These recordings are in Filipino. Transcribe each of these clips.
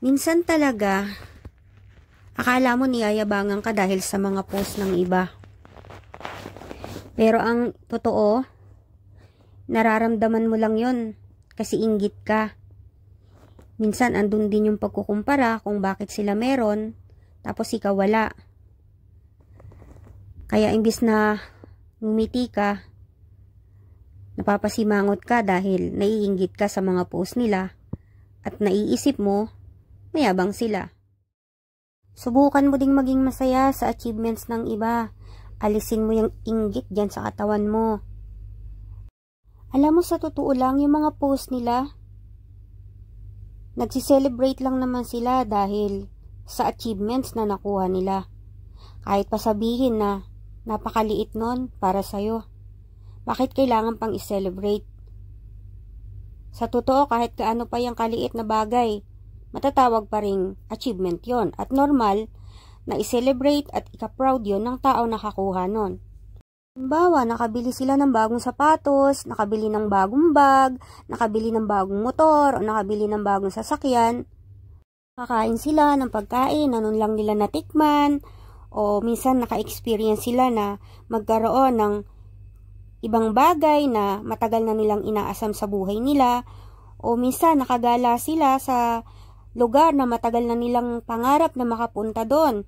Minsan talaga, akala mo niyayabangan ka dahil sa mga post ng iba. Pero ang totoo, nararamdaman mo lang yon kasi inggit ka. Minsan andun din yung pagkukumpara kung bakit sila meron, tapos ikaw wala. Kaya imbis na ngumiti ka, napapasimangot ka dahil naiinggit ka sa mga post nila at naiisip mo, mayabang sila. Subukan mo ding maging masaya sa achievements ng iba. Alisin mo yung inggit dyan sa katawan mo. Alam mo, sa totoo lang, yung mga post nila, nagsiselebrate lang naman sila dahil sa achievements na nakuha nila. Kahit pa sabihin na napakaliit nun para sa'yo. Bakit kailangan pang i-celebrate? Sa totoo, kahit kaano pa yung kaliit na bagay, matatawag pa ring achievement yon at normal na i-celebrate at ika-proud yon ng tao nakakuha nun. Halimbawa, nakabili sila ng bagong sapatos, nakabili ng bagong bag, nakabili ng bagong motor, o nakabili ng bagong sasakyan. Kakain sila ng pagkain na nun lang nila natikman, o minsan naka-experience sila na magkaroon ng ibang bagay na matagal na nilang inaasam sa buhay nila, o minsan nakagala sila sa lugar na matagal na nilang pangarap na makapunta doon.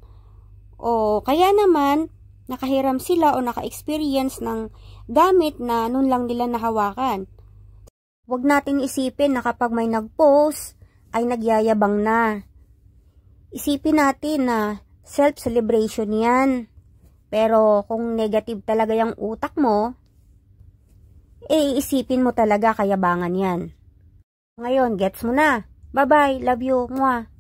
O kaya naman, nakahiram sila o naka-experience ng gamit na nun lang nila nahawakan. Huwag natin isipin na kapag may nag-post, ay nagyayabang na. Isipin natin na self-celebration yan. Pero kung negative talaga yung utak mo, isipin mo talaga kayabangan yan. Ngayon, gets mo na. Bye-bye. Love you. Mwah.